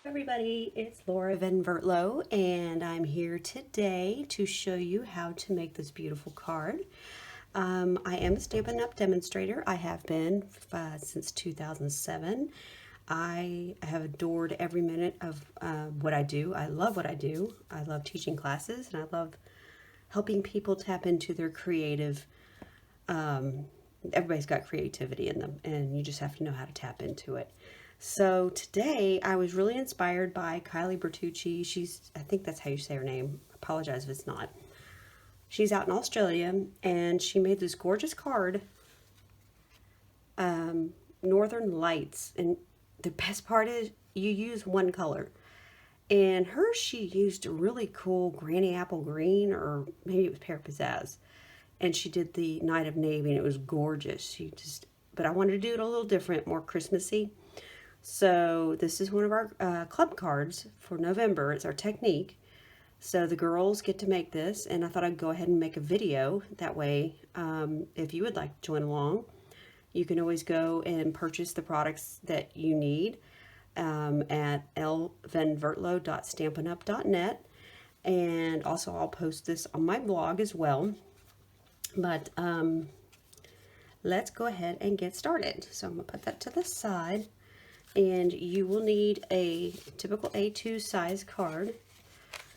Everybody, it's Laura Van Vertlo, and I'm here today to show you how to make this beautiful card. I am a Stampin' Up! Demonstrator. I have been since 2007. I have adored every minute of what I do. I love what I do. I love teaching classes, and I love helping people tap into their creative. Everybody's got creativity in them, and you just have to know how to tap into it. So today I was really inspired by Kylie Bertucci. I think that's how you say her name. I apologize if it's not. She's out in Australia, and she made this gorgeous card, Northern Lights. And the best part is you use one color. And hers, she used a really cool Granny Apple Green, or maybe it was Pear Pizzazz. And she did the Night of Navy, and it was gorgeous. But I wanted to do it a little different, more Christmassy. So this is one of our club cards for November. It's our technique. So the girls get to make this, and I thought I'd go ahead and make a video. That way, if you would like to join along, you can always go and purchase the products that you need at lvanvertlo.stampinup.net. And also I'll post this on my blog as well. But let's go ahead and get started. So I'm going to put that to the side. And you will need a typical A2 size card.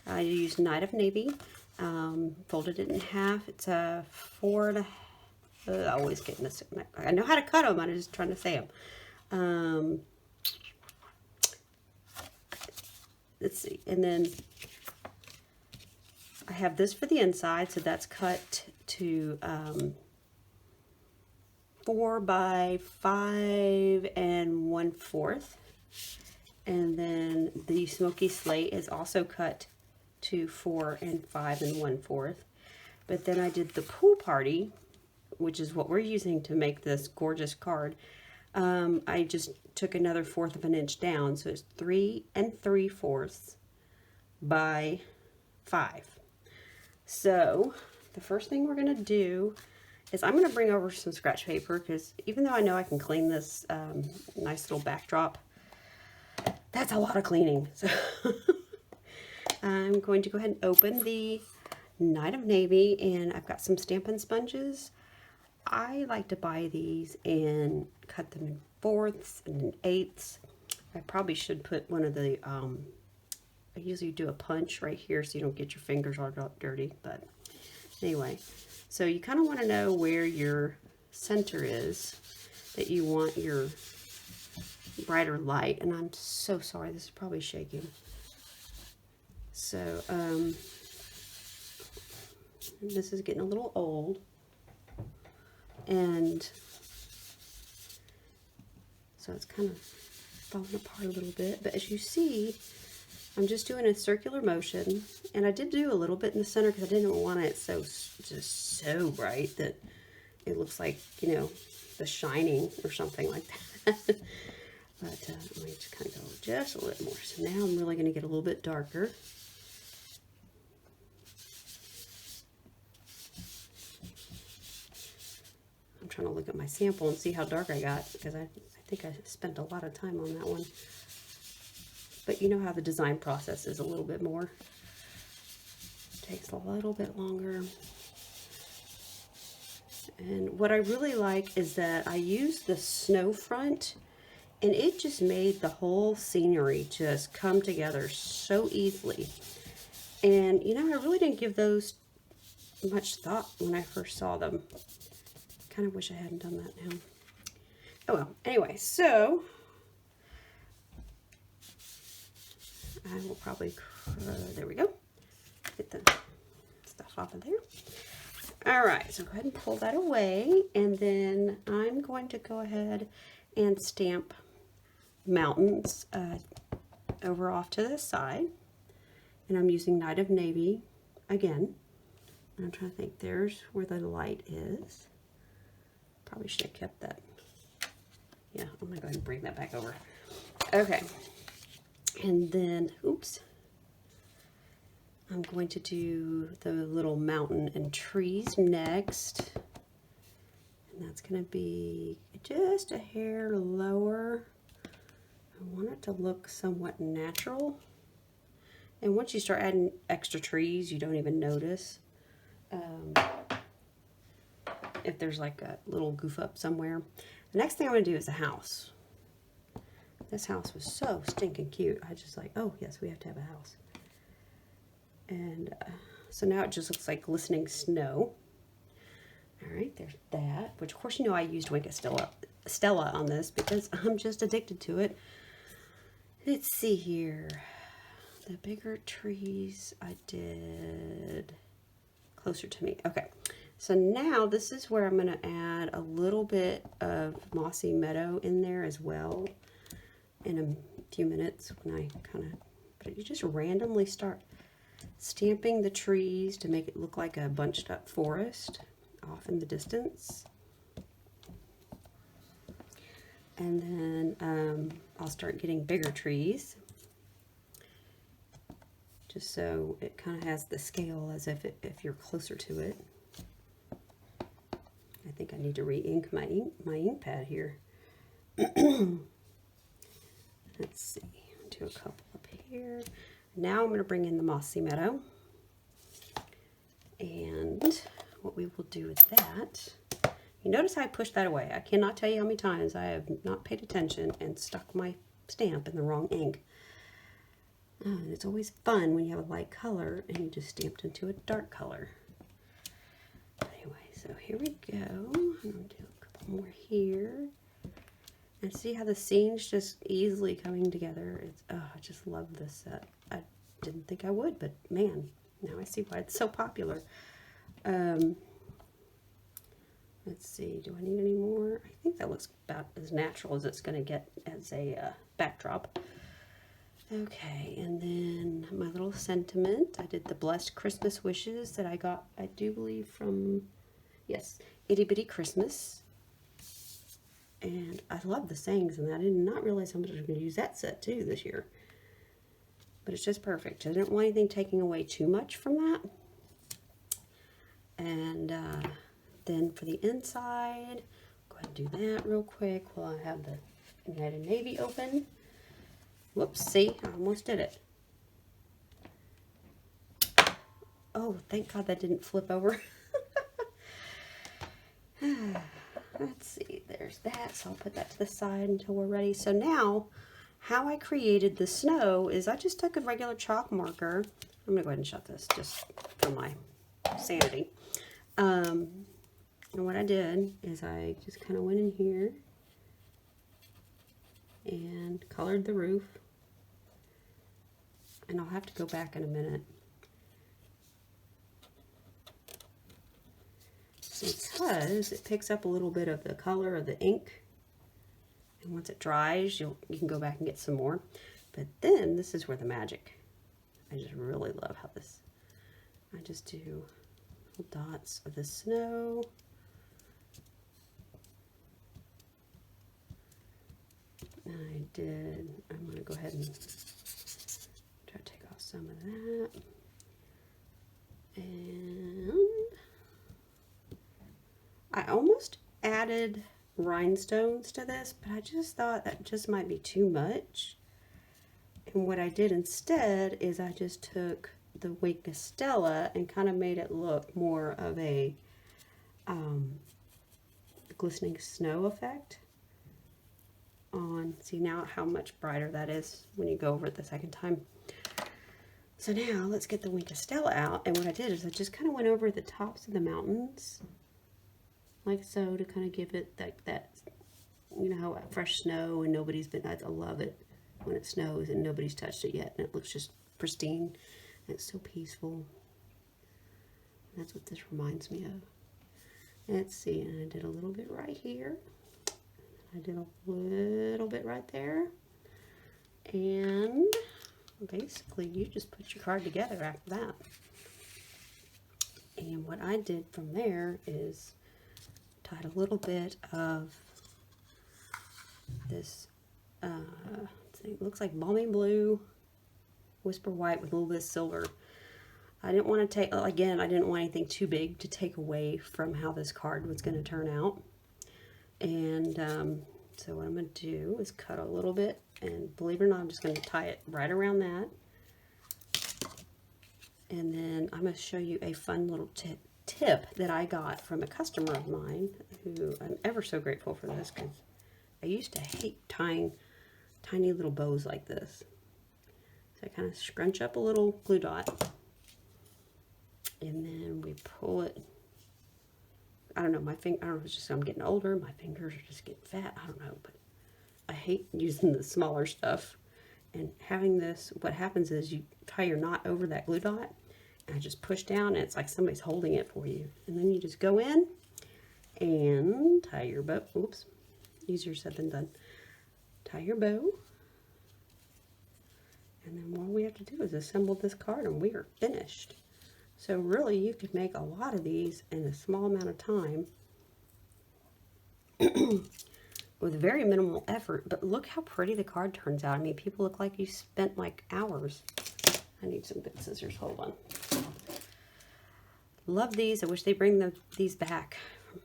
I used Night of Navy, folded it in half. It's a 4 and I always get this. I know how to cut them. I'm just trying to say them. Let's see, and then I have this for the inside, so that's cut to 4 by 5 1/4, and then the Smoky Slate is also cut to 4 and 5 1/4. But then I did the Pool Party, which is what we're using to make this gorgeous card. I just took another 1/4 of an inch down, so it's 3 3/4 by 5. So the first thing we're going to do is I'm going to bring over some scratch paper, because even though I know I can clean this nice little backdrop, that's a lot of cleaning. So I'm going to go ahead and open the Night of Navy, and I've got some Stampin' Sponges. I like to buy these and cut them in 4ths and in 8ths. I probably should put one of the, I usually do a punch right here so you don't get your fingers all dirty, but anyway. So you kind of want to know where your center is that you want your brighter light. And I'm so sorry, this is probably shaking. So this is getting a little old. And so it's kind of falling apart a little bit. But as you see, I'm just doing a circular motion, and I did do a little bit in the center because I didn't want it just so bright that it looks like, you know, The Shining or something like that. But let me just kind of go just a little more. So now I'm really going to get a little bit darker. I'm trying to look at my sample and see how dark I got, because I think I spent a lot of time on that one. But you know how the design process is a little bit more. It takes a little bit longer. And what I really like is that I used the snow front, and it just made the whole scenery just come together so easily. And you know, I really didn't give those much thought when I first saw them. Kind of wish I hadn't done that now. Oh well, anyway, so I will probably, there we go, get the stuff off of there. All right, so go ahead and pull that away, and then I'm going to go ahead and stamp mountains over off to the side, and I'm using Night of Navy again. And I'm trying to think, there's where the light is. Probably should have kept that. Yeah, I'm gonna go ahead and bring that back over. Okay. And then, oops, I'm going to do the little mountain and trees next. And that's going to be just a hair lower. I want it to look somewhat natural. And once you start adding extra trees, you don't even notice if there's like a little goof up somewhere. The next thing I'm going to do is a house. This house was so stinking cute. I just like, oh yes, we have to have a house. And so now it just looks like glistening snow. All right, there's that. Which of course you know I used Wink Stella on this because I'm just addicted to it. Let's see here. The bigger trees I did closer to me. Okay, so now this is where I'm going to add a little bit of Mossy Meadow in there as well in a few minutes when I kind of, but you just randomly start stamping the trees to make it look like a bunched up forest off in the distance. And then I'll start getting bigger trees, just so it kind of has the scale as if you're closer to it. I think I need to re-ink my ink pad here. Let's see, do a couple up here. Now I'm going to bring in the Mossy Meadow. And what we will do with that, you notice I pushed that away. I cannot tell you how many times I have not paid attention and stuck my stamp in the wrong ink. It's always fun when you have a light color and you just stamped into a dark color. Anyway, so here we go. I'm going to do a couple more here. And see how the scene's just easily coming together. It's, oh, I just love this set. I didn't think I would, but man, now I see why it's so popular. Let's see, do I need any more? I think that looks about as natural as it's going to get as a backdrop. Okay, and then my little sentiment. I did the Blessed Christmas Wishes that I got, I do believe, from, yes, Itty Bitty Christmas. And I love the sayings in that. I did not realize how much I was going to use that set too this year. But it's just perfect. I didn't want anything taking away too much from that. And then for the inside, go ahead and do that real quick while I have the United Navy open. Whoops, see, I almost did it. Oh, thank God that didn't flip over. Let's see, there's that, so I'll put that to the side until we're ready. So now, how I created the snow is I just took a regular chalk marker. I'm gonna go ahead and shut this just for my sanity. And what I did is I just kind of went in here and colored the roof. And I'll have to go back in a minute. Because it picks up a little bit of the color of the ink, and once it dries you can go back and get some more. But then this is where the magic, I just really love how this, I just do little dots of the snow. I'm going to go ahead and try to take off some of that. And I almost added rhinestones to this, but I just thought that just might be too much. And what I did instead is I just took the Wink Stella and kind of made it look more of a glistening snow effect on. See now how much brighter that is when you go over it the second time. So now let's get the Wink Stella out. And what I did is I just kind of went over the tops of the mountains, like so, to kind of give it that you know, fresh snow, and nobody's been, I love it when it snows and nobody's touched it yet, and it looks just pristine, and it's so peaceful. And that's what this reminds me of. Let's see, and I did a little bit right here. I did a little bit right there. And basically you just put your card together after that. And what I did from there is tied a little bit of this, it looks like balmy blue, whisper white with a little bit of silver. I didn't want to take, again, I didn't want anything too big to take away from how this card was going to turn out. And So what I'm going to do is cut a little bit, and believe it or not, I'm just going to tie it right around that. And then I'm going to show you a fun little tip that I got from a customer of mine, who I'm ever so grateful for this, because I used to hate tying tiny little bows like this. So I kind of scrunch up a little glue dot, and then we pull it. I don't know, I don't know if it's just I'm getting older, my fingers are just getting fat, I don't know, but I hate using the smaller stuff. And having this, what happens is you tie your knot over that glue dot, and I just push down, and it's like somebody's holding it for you. And then you just go in and tie your bow. Oops, easier said than done. Tie your bow. And then all we have to do is assemble this card, and we are finished. So really, you could make a lot of these in a small amount of time with very minimal effort. But look how pretty the card turns out. I mean, people look like you spent like hours. I need some good scissors. Hold on. Love these. I wish they bring these back.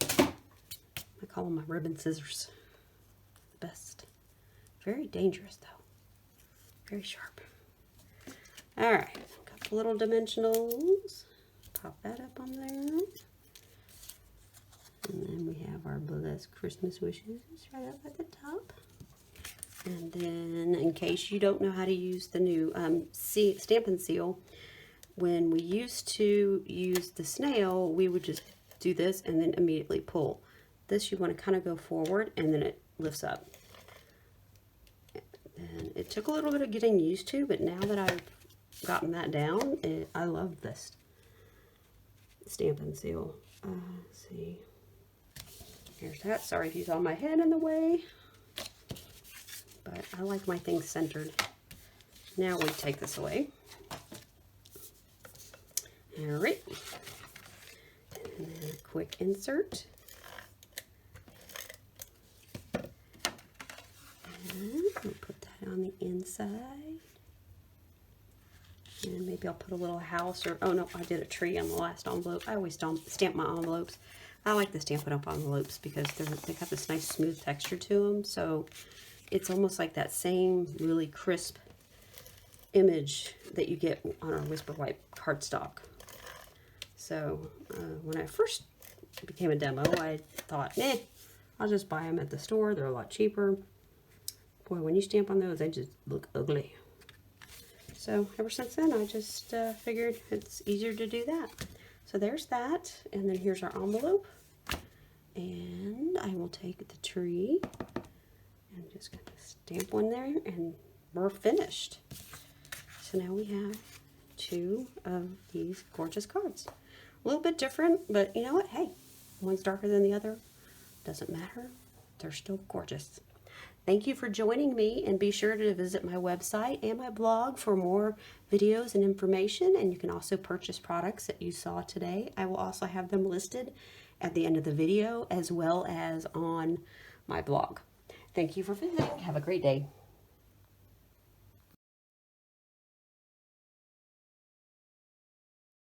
I call them my ribbon scissors. Best. Very dangerous though. Very sharp. All right. Couple little dimensionals. Pop that up on there. And then we have our blessed Christmas wishes right up at the top. And then, in case you don't know how to use the new Stampin' Seal, when we used to use the snail, we would just do this and then immediately pull. This you want to kind of go forward, and then it lifts up. And it took a little bit of getting used to, but now that I've gotten that down, I love this Stampin' Seal. Let's see. Here's that. Sorry if you saw my head in the way, but I like my things centered. Now we take this away. All right. And then a quick insert. And we'll put that on the inside. And maybe I'll put a little house, or, oh no, I did a tree on the last envelope. I always stamp my envelopes. I like the Stampin' Up! Envelopes because they got this nice smooth texture to them. So it's almost like that same really crisp image that you get on our Whisper White cardstock. So when I first became a demo, I thought, nah, I'll just buy them at the store. They're a lot cheaper. Boy, when you stamp on those, they just look ugly. So ever since then, I just figured it's easier to do that. So there's that, and then here's our envelope. And I will take the tree and just kind of stamp one there, and we're finished. So now we have 2 of these gorgeous cards. A little bit different, but you know what? Hey, one's darker than the other. Doesn't matter. They're still gorgeous. Thank you for joining me, and be sure to visit my website and my blog for more videos and information, and you can also purchase products that you saw today. I will also have them listed at the end of the video as well as on my blog. Thank you for visiting. Have a great day.